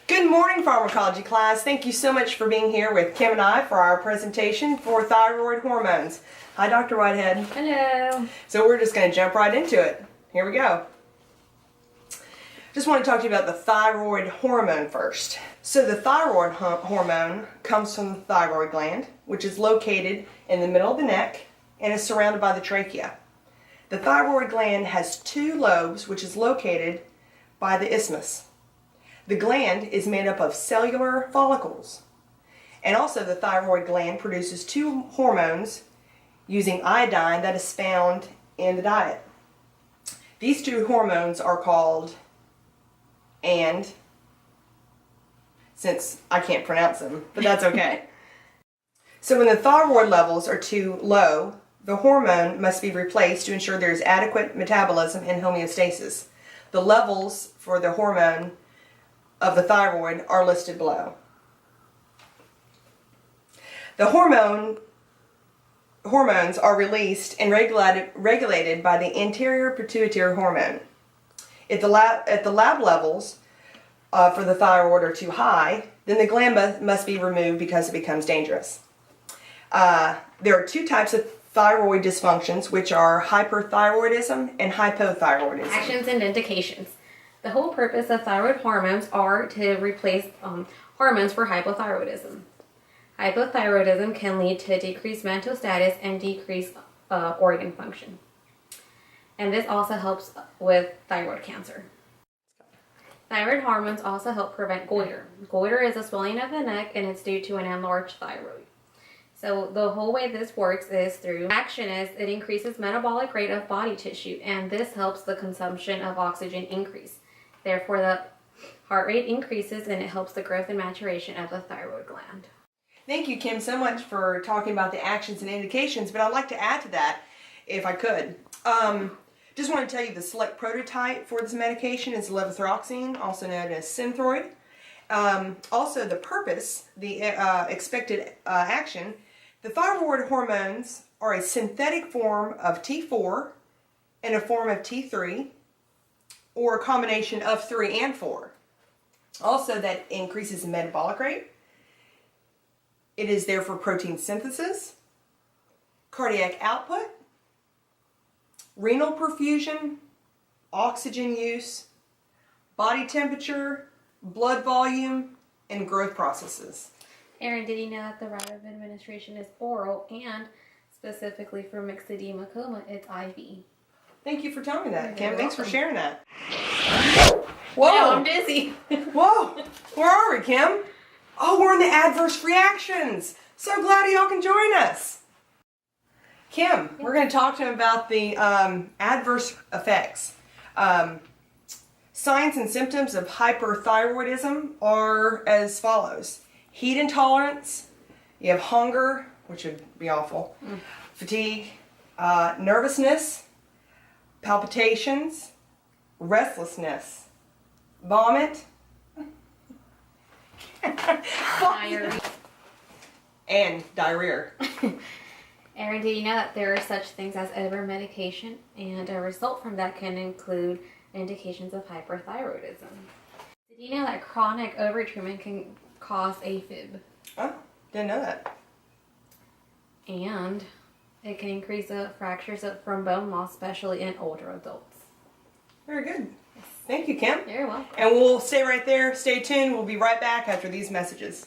Good morning, pharmacology class. Thank you so much for being here with Kim and I for our presentation for thyroid hormones. Hi, Dr. Whitehead. Hello. So we're just going to jump right into it. Here we go. Just want to talk to you about the thyroid hormone first. So the thyroid hormone comes from the thyroid gland, which is located in the middle of the neck and is surrounded by the trachea. The thyroid gland has two lobes, which is located by the isthmus. The gland is made up of cellular follicles. And also the thyroid gland produces two hormones using iodine that is found in the diet. These two hormones are called, and since I can't pronounce them, but that's okay. So when the thyroid levels are too low, the hormone must be replaced to ensure there is adequate metabolism and homeostasis. The levels for the hormone of the thyroid are listed below. The hormones are released and regulated by the anterior pituitary hormone. If the lab levels for the thyroid are too high, then the gland must be removed because it becomes dangerous. There are two types of thyroid dysfunctions, which are hyperthyroidism and hypothyroidism. Actions and indications. The whole purpose of thyroid hormones are to replace hormones for hypothyroidism. Hypothyroidism can lead to decreased mental status and decreased organ function. And this also helps with thyroid cancer. Thyroid hormones also help prevent goiter. Goiter is a swelling of the neck, and it's due to an enlarged thyroid. So the whole way this works is through action is it increases metabolic rate of body tissue, and this helps the consumption of oxygen increase. Therefore, the heart rate increases, and it helps the growth and maturation of the thyroid gland. Thank you, Kim, so much for talking about the actions and indications, but I'd like to add to that, if I could. Just want to tell you the select prototype for this medication is levothyroxine, also known as Synthroid. Also, the purpose, the expected action, the thyroid hormones are a synthetic form of T4 and a form of T3, or a combination of 3 and 4. Also, that increases the metabolic rate. It is there for protein synthesis, cardiac output, renal perfusion, oxygen use, body temperature, blood volume, and growth processes. Erin, did you know that the route of administration is oral, and specifically for myxedema coma, it's IV? Thank you for telling me that, Kim. Thanks for sharing that. Whoa! Now I'm dizzy. Whoa! Where are we, Kim? Oh, we're in the adverse reactions. So glad y'all can join us. Kim, we're going to talk to him about the adverse effects. Signs and symptoms of hyperthyroidism are as follows. Heat intolerance, you have hunger, which would be awful, fatigue, nervousness, palpitations, restlessness, vomit, Diarrhea. and diarrhea. Erin, did you know that there are such things as over-medication, and a result from that can include indications of hyperthyroidism? Did you know that chronic overtreatment can cause AFib? Oh, didn't know that. And it can increase the fractures from bone loss, especially in older adults. Very good. Thank you, Kim. You're welcome. And we'll stay right there. Stay tuned. We'll be right back after these messages.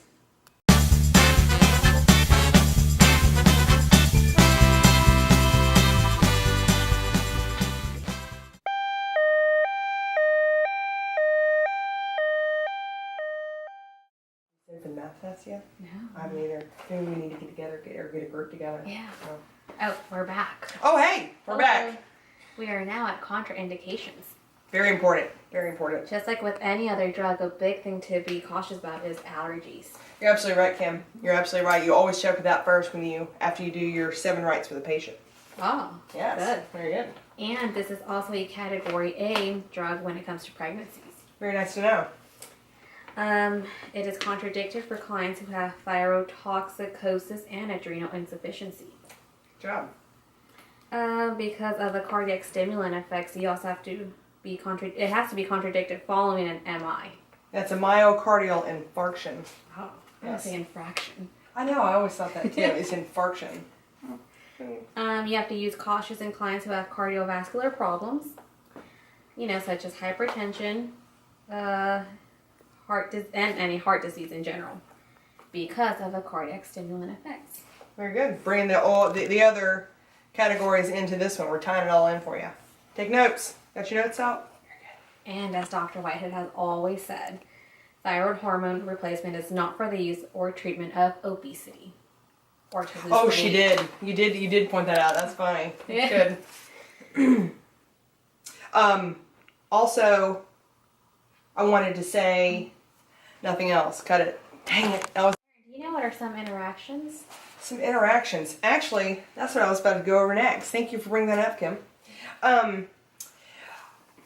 Has there been math tests yet? No. I haven't either. Maybe we need to get together or get a group together. Yeah. Oh, we're back. Oh, hey, we're back. We are now at contraindications. Very important. Very important. Just like with any other drug, a big thing to be cautious about is allergies. You're absolutely right, Kim. You're absolutely right. You always check with that first after you do your 7 rights with a patient. Oh, yes. Good. Very good. And this is also a category A drug when it comes to pregnancies. Very nice to know. It is contradicted for clients who have thyrotoxicosis and adrenal insufficiency. Good job. Because of the cardiac stimulant effects, you also have to be it has to be contradicted following an MI. That's a myocardial infarction. Oh, I was saying infraction. I know, I always thought that too. It's infarction. You have to use cautious in clients who have cardiovascular problems, such as hypertension, and any heart disease in general, because of the cardiac stimulant effects. Very good. Bringing the other categories into this one. We're tying it all in for you. Take notes. Got your notes out? And as Dr. Whitehead has always said, thyroid hormone replacement is not for the use or treatment of obesity. Or to lose weight. She did. You did point that out. That's funny. Yeah. Good. Also, I wanted to say nothing else. Cut it. Dang it. Do you know what are some interactions? Some interactions. Actually, that's what I was about to go over next. Thank you for bringing that up, Kim.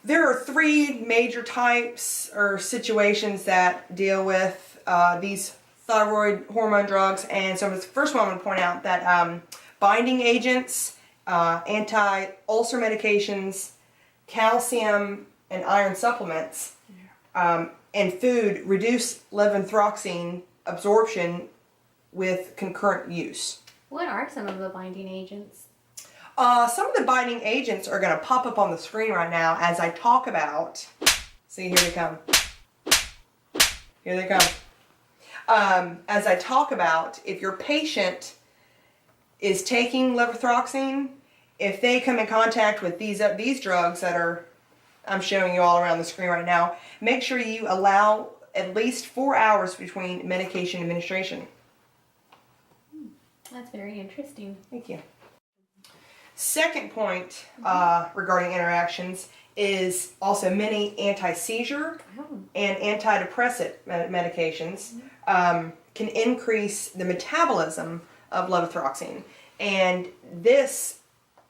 There are 3 major types or situations that deal with these thyroid hormone drugs. And so the first one I'm going to point out that binding agents, anti-ulcer medications, calcium and iron supplements, and food reduce levothyroxine absorption with concurrent use. What are some of the binding agents? Some of the binding agents are going to pop up on the screen right now as I talk about. See, here they come. Here they come. As I talk about, if your patient is taking levothyroxine, if they come in contact with these drugs that I'm showing you all around the screen right now, make sure you allow at least 4 hours between medication administration. That's very interesting. Thank you. Second point regarding interactions is also many anti-seizure and antidepressant medications can increase the metabolism of levothyroxine. And this,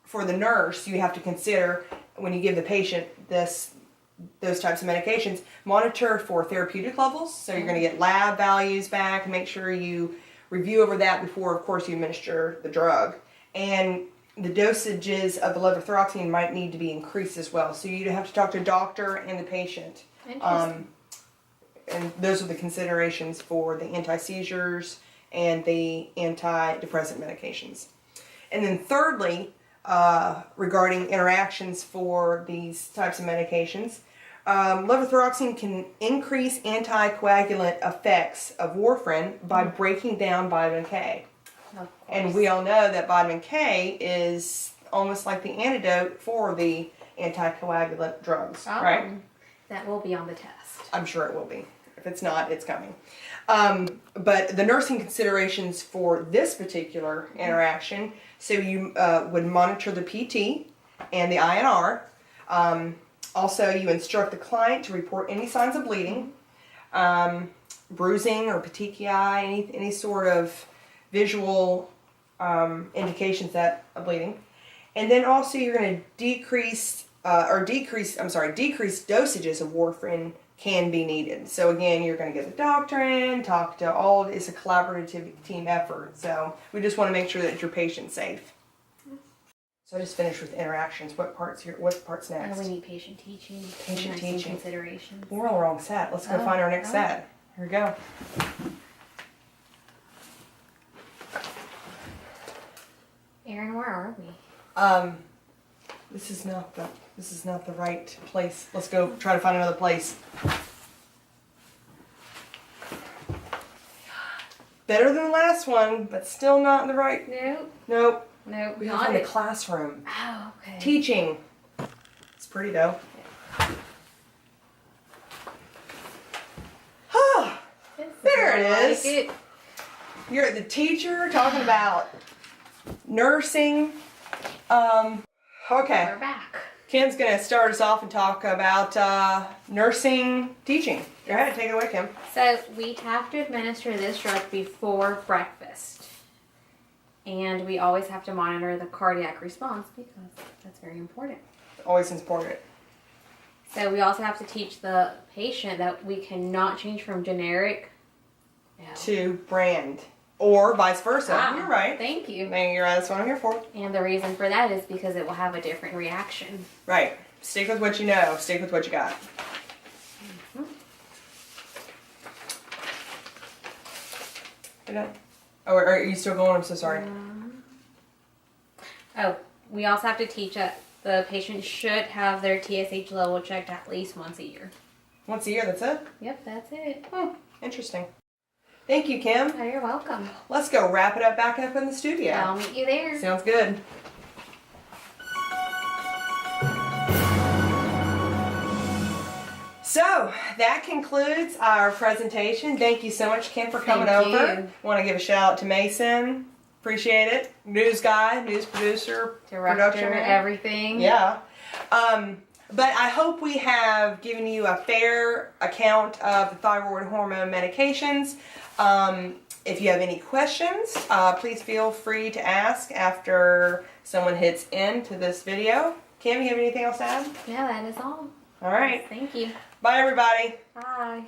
for the nurse, you have to consider when you give the patient those types of medications, monitor for therapeutic levels. So you're going to get lab values back and make sure you review over that before, of course, you administer the drug. And the dosages of the levothyroxine might need to be increased as well. So you have to talk to the doctor and the patient. Interesting. And those are the considerations for the anti-seizures and the antidepressant medications. And then thirdly, regarding interactions for these types of medications, levothyroxine can increase anticoagulant effects of warfarin by breaking down vitamin K. And we all know that vitamin K is almost like the antidote for the anticoagulant drugs, right? That will be on the test. I'm sure it will be. If it's not, it's coming. But the nursing considerations for this particular interaction, so you would monitor the PT and the INR. Also, you instruct the client to report any signs of bleeding, bruising or petechiae, any sort of visual indications that of bleeding. And then also you're going to decrease dosages of warfarin can be needed. So again, you're going to get the doctor in, talk to all. It's a collaborative team effort. So we just want to make sure that your patient's safe. So I just finished with interactions. What part's next? We need patient teaching. Patient teaching. Considerations. We're on the wrong set. Let's go find our next set. Here we go. Erin, where are we? This is not the right place. Let's go try to find another place. Better than the last one, but still not in the right. Nope. We gotta find the classroom. Oh, okay. Teaching. It's pretty though. There it is. You're the teacher talking about nursing. Okay. We're back. Kim's going to start us off and talk about nursing teaching. Go ahead, take it away, Kim. So we have to administer this drug before breakfast. And we always have to monitor the cardiac response because that's very important. Always important. So we also have to teach the patient that we cannot change from generic to brand. or vice versa. Ah, You're right. Thank you. You're right. That's what I'm here for. And the reason for that is because it will have a different reaction. Right. Stick with what you know. Stick with what you got. You done? Oh, are you still going? I'm so sorry. Oh, we also have to teach that the patient should have their TSH level checked at least once a year. Once a year, that's it? Yep, that's it. Interesting. Thank you, Kim. Oh, you're welcome. Let's go wrap it up back up in the studio. I'll meet you there. Sounds good. So that concludes our presentation. Thank you so much, Kim, for coming Thank over. you. Want to give a shout out to Mason. Appreciate it. News guy, news producer, Director, production man. everything. Yeah. But I hope we have given you a fair account of the thyroid hormone medications. If you have any questions, please feel free to ask after someone hits end to this video. Kim, you have anything else to add? Yeah, that is all. All right. Thank you. Bye, everybody. Bye.